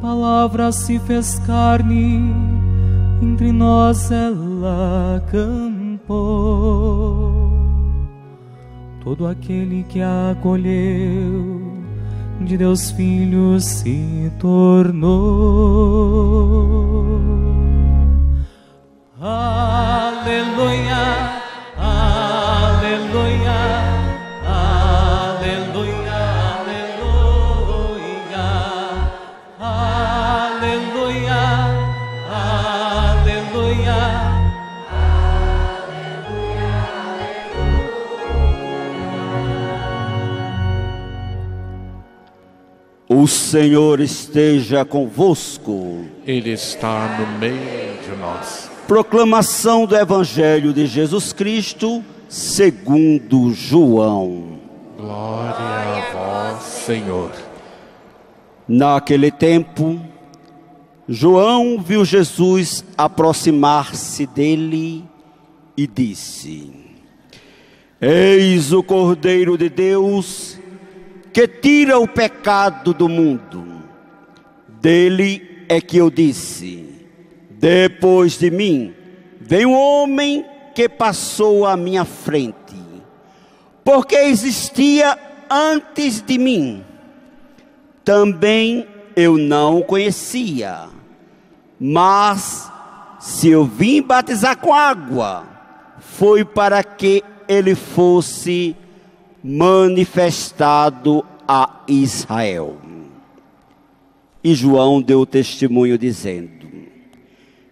palavra se fez carne, entre nós ela acampou. Todo aquele que a acolheu, de Deus Filho se tornou. Aleluia, aleluia, aleluia, aleluia, aleluia, aleluia, aleluia. O Senhor esteja convosco. Ele está no meio de nós. Proclamação do Evangelho de Jesus Cristo segundo João. Glória a vós, Senhor. Naquele tempo, João viu Jesus aproximar-se dele e disse: Eis o Cordeiro de Deus, que tira o pecado do mundo. Dele é que eu disse: depois de mim, vem um homem que passou à minha frente, porque existia antes de mim. Também eu não o conhecia, mas se eu vim batizar com água, foi para que ele fosse manifestado a Israel. E João deu testemunho dizendo: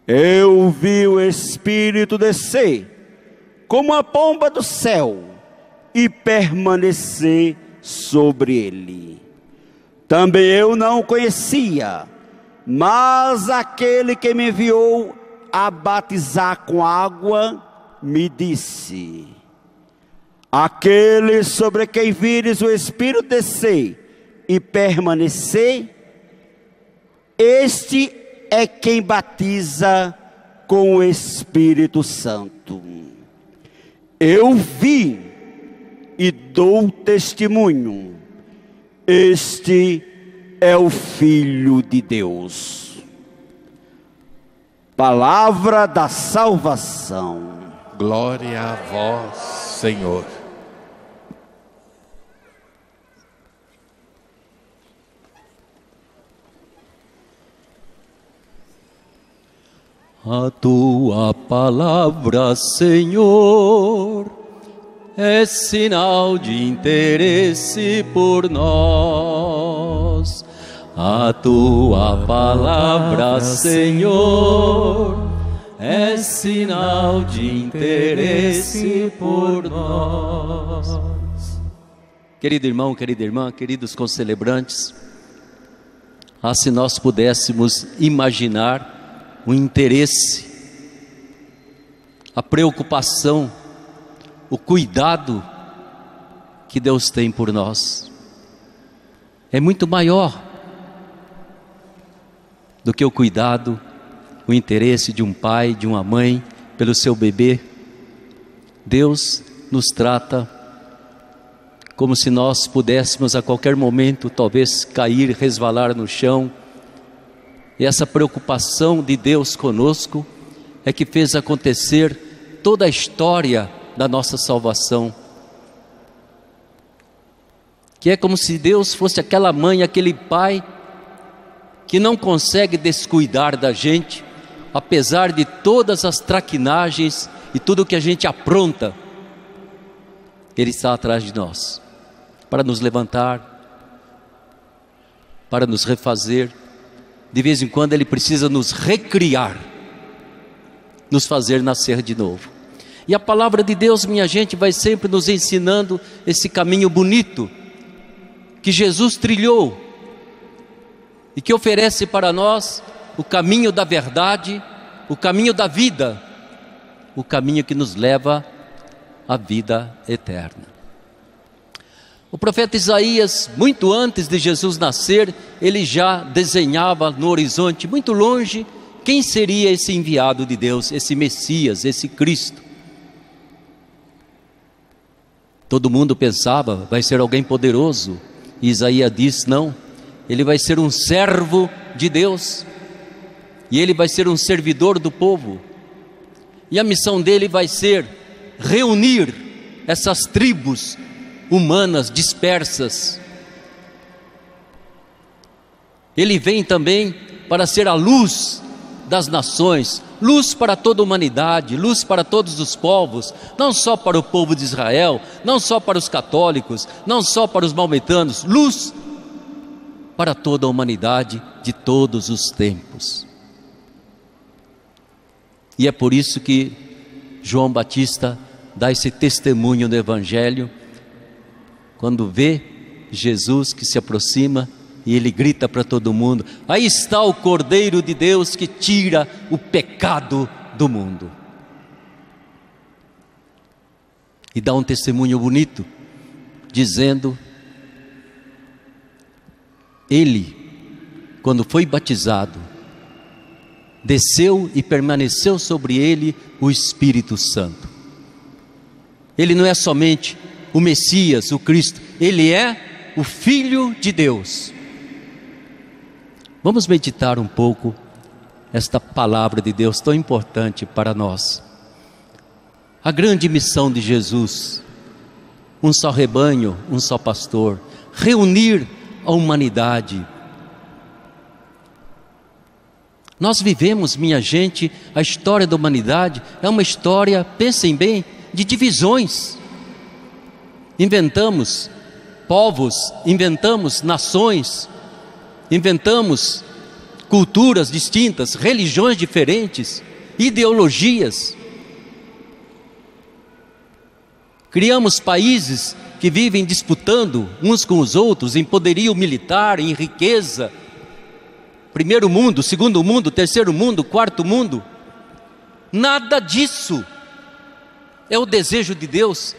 Eu vi o Espírito descer como a pomba do céu e permanecer sobre ele. Também eu não o conhecia, mas aquele que me enviou a batizar com água me disse: aquele sobre quem vires o Espírito descer e permanecer, este é quem batiza com o Espírito Santo. Eu vi e dou testemunho: este é o Filho de Deus. Palavra da salvação. Glória a vós, Senhor. A tua palavra, Senhor, é sinal de interesse por nós. A tua palavra, Senhor, é sinal de interesse por nós. Querido irmão, querida irmã, queridos concelebrantes, se nós pudéssemos imaginar o interesse, a preocupação, o cuidado que Deus tem por nós, é muito maior do que o cuidado, o interesse de um pai, de uma mãe pelo seu bebê. Deus nos trata como se nós pudéssemos a qualquer momento talvez cair, resvalar no chão. E essa preocupação de Deus conosco é que fez acontecer toda a história da nossa salvação. Que é como se Deus fosse aquela mãe, aquele pai que não consegue descuidar da gente, apesar de todas as traquinagens e tudo que a gente apronta. Ele está atrás de nós, para nos levantar, para nos refazer. De vez em quando Ele precisa nos recriar, nos fazer nascer de novo. E a palavra de Deus, minha gente, vai sempre nos ensinando esse caminho bonito que Jesus trilhou e que oferece para nós o caminho da verdade, o caminho da vida, o caminho que nos leva à vida eterna. O profeta Isaías, muito antes de Jesus nascer, ele já desenhava no horizonte, muito longe, quem seria esse enviado de Deus, esse Messias, esse Cristo. Todo mundo pensava, vai ser alguém poderoso. E Isaías diz, não, ele vai ser um servo de Deus, e ele vai ser um servidor do povo, e a missão dele vai ser reunir essas tribos humanas dispersas. Ele vem também para ser a luz das nações, luz para toda a humanidade, luz para todos os povos, não só para o povo de Israel, não só para os católicos, não só para os maometanos, luz para toda a humanidade de todos os tempos. E é por isso que João Batista dá esse testemunho no Evangelho, quando vê Jesus que se aproxima, e ele grita para todo mundo: aí está o Cordeiro de Deus que tira o pecado do mundo. E dá um testemunho bonito, dizendo: ele, quando foi batizado, desceu e permaneceu sobre ele o Espírito Santo. Ele não é somente o Messias, o Cristo, ele é o Filho de Deus. Vamos meditar um pouco esta palavra de Deus tão importante para nós. A grande missão de Jesus, um só rebanho, um só pastor, reunir a humanidade. Nós vivemos, minha gente, a história da humanidade é uma história, pensem bem, de divisões. Inventamos povos, inventamos nações, inventamos culturas distintas, religiões diferentes, ideologias. Criamos países que vivem disputando uns com os outros em poderio militar, em riqueza. Primeiro mundo, segundo mundo, terceiro mundo, quarto mundo. Nada disso é o desejo de Deus.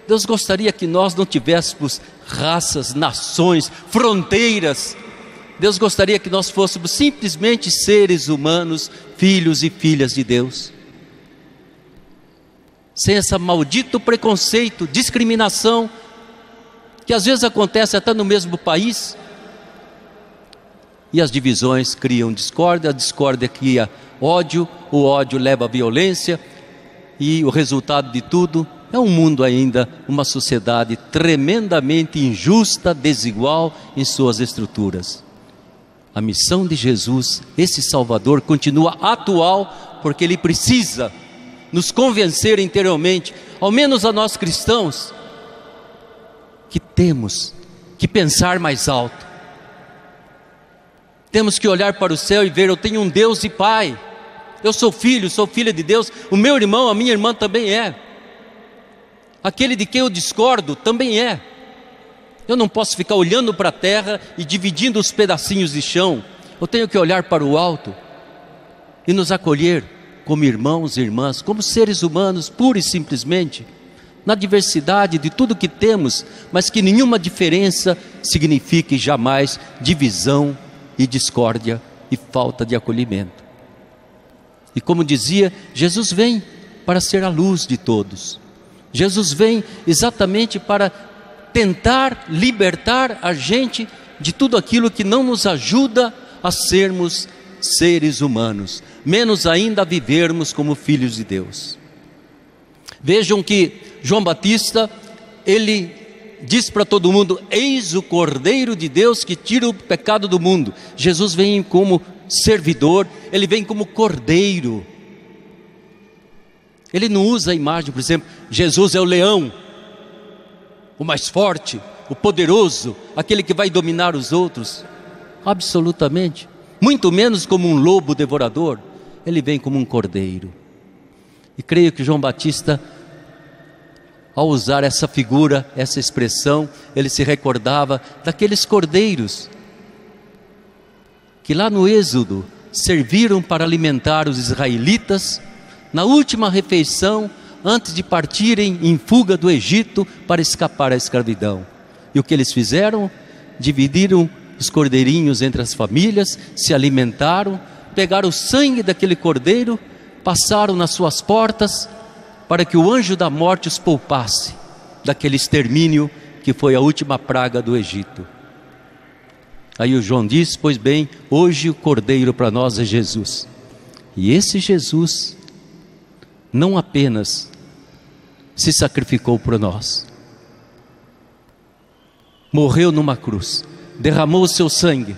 Deus gostaria que nós não tivéssemos raças, nações, fronteiras. Deus gostaria que nós fôssemos simplesmente seres humanos, filhos e filhas de Deus, sem esse maldito preconceito, discriminação, que às vezes acontece até no mesmo país. E as divisões criam discórdia, a discórdia cria ódio, o ódio leva à violência, e o resultado de tudo é um mundo ainda, uma sociedade tremendamente injusta, desigual em suas estruturas. A missão de Jesus, esse Salvador, continua atual, porque Ele precisa nos convencer interiormente, ao menos a nós cristãos, que temos que pensar mais alto. Temos que olhar para o céu e ver: eu tenho um Deus e Pai, eu sou filho, sou filha de Deus, o meu irmão, a minha irmã também é, aquele de quem eu discordo também é. Eu não posso ficar olhando para a terra e dividindo os pedacinhos de chão. Eu tenho que olhar para o alto e nos acolher como irmãos e irmãs, como seres humanos, pura e simplesmente, na diversidade de tudo que temos, mas que nenhuma diferença signifique jamais divisão e discórdia e falta de acolhimento. E como dizia, Jesus vem para ser a luz de todos. Jesus vem exatamente para tentar libertar a gente de tudo aquilo que não nos ajuda a sermos seres humanos, menos ainda a vivermos como filhos de Deus. Vejam que João Batista, ele diz para todo mundo: eis o Cordeiro de Deus que tira o pecado do mundo. Jesus vem como servidor, ele vem como cordeiro. Ele não usa a imagem, por exemplo, Jesus é o leão, o mais forte, o poderoso, aquele que vai dominar os outros. Absolutamente. Muito menos como um lobo devorador. Ele vem como um cordeiro. E creio que João Batista, ao usar essa figura, essa expressão, ele se recordava daqueles cordeiros que lá no Êxodo serviram para alimentar os israelitas na última refeição, antes de partirem em fuga do Egito para escapar à escravidão. E o que eles fizeram? Dividiram os cordeirinhos entre as famílias, se alimentaram, pegaram o sangue daquele cordeiro, passaram nas suas portas, para que o anjo da morte os poupasse daquele extermínio que foi a última praga do Egito. Aí o João diz: pois bem, hoje o cordeiro para nós é Jesus. E esse Jesus não apenas se sacrificou por nós, morreu numa cruz, derramou o seu sangue,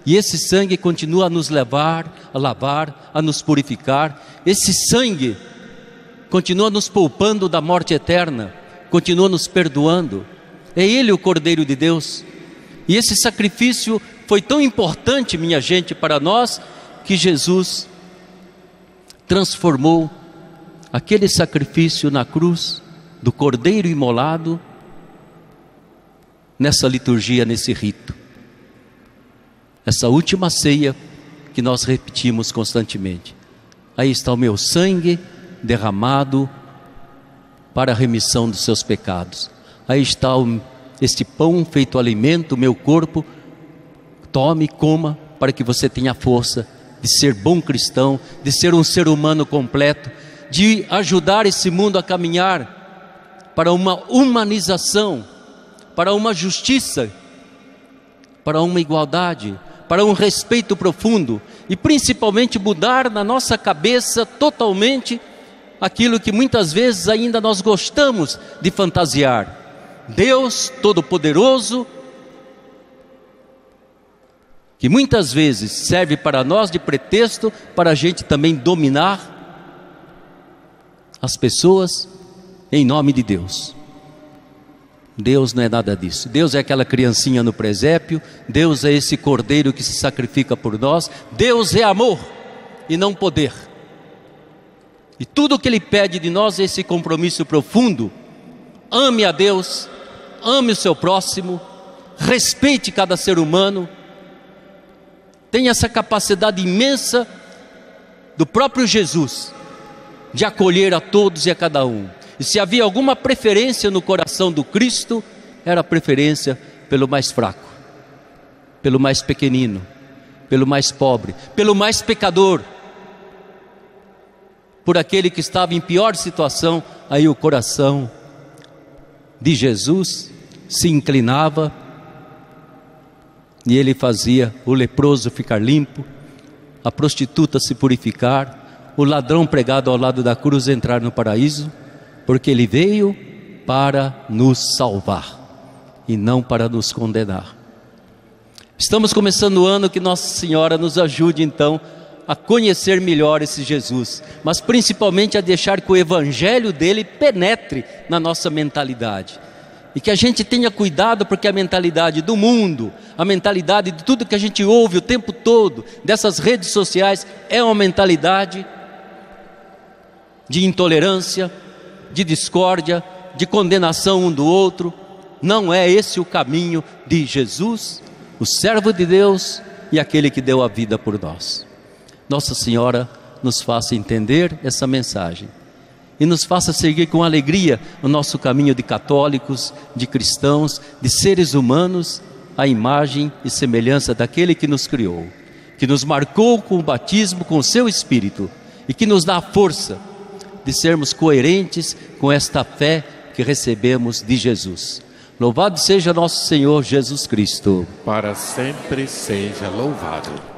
e esse sangue continua a nos levar, a lavar, a nos purificar. Esse sangue continua nos poupando da morte eterna, continua nos perdoando. É Ele o Cordeiro de Deus. E esse sacrifício foi tão importante, minha gente, para nós, que Jesus transformou aquele sacrifício na cruz do Cordeiro imolado nessa liturgia, nesse rito. Essa última ceia que nós repetimos constantemente. Aí está o meu sangue derramado para a remissão dos seus pecados. Aí está este pão feito alimento, o meu corpo. Tome, coma, para que você tenha força de ser bom cristão, de ser um ser humano completo, de ajudar esse mundo a caminhar para uma humanização, para uma justiça, para uma igualdade, para um respeito profundo, e principalmente mudar na nossa cabeça totalmente aquilo que muitas vezes ainda nós gostamos de fantasiar. Deus Todo-Poderoso, que muitas vezes serve para nós de pretexto para a gente também dominar as pessoas em nome de Deus. Deus não é nada disso. Deus é aquela criancinha no presépio. Deus é esse cordeiro que se sacrifica por nós. Deus é amor e não poder. E tudo o que Ele pede de nós é esse compromisso profundo. Ame a Deus, ame o seu próximo, respeite cada ser humano. Tenha essa capacidade imensa do próprio Jesus de acolher a todos e a cada um. E se havia alguma preferência no coração do Cristo, era a preferência pelo mais fraco, pelo mais pequenino, pelo mais pobre, pelo mais pecador, por aquele que estava em pior situação. Aí o coração de Jesus se inclinava e Ele fazia o leproso ficar limpo, a prostituta se purificar, o ladrão pregado ao lado da cruz entrar no paraíso, porque Ele veio para nos salvar e não para nos condenar. Estamos começando o ano, que Nossa Senhora nos ajude então a conhecer melhor esse Jesus, mas principalmente a deixar que o Evangelho dele penetre na nossa mentalidade, e que a gente tenha cuidado, porque a mentalidade do mundo, a mentalidade de tudo que a gente ouve o tempo todo, dessas redes sociais, é uma mentalidade de intolerância, de discórdia, de condenação um do outro. Não é esse o caminho de Jesus, o servo de Deus e aquele que deu a vida por nós. Nossa Senhora nos faça entender essa mensagem e nos faça seguir com alegria o nosso caminho de católicos, de cristãos, de seres humanos, à imagem e semelhança daquele que nos criou, que nos marcou com o batismo com o seu Espírito e que nos dá a força de sermos coerentes com esta fé que recebemos de Jesus. Louvado seja nosso Senhor Jesus Cristo. Para sempre seja louvado.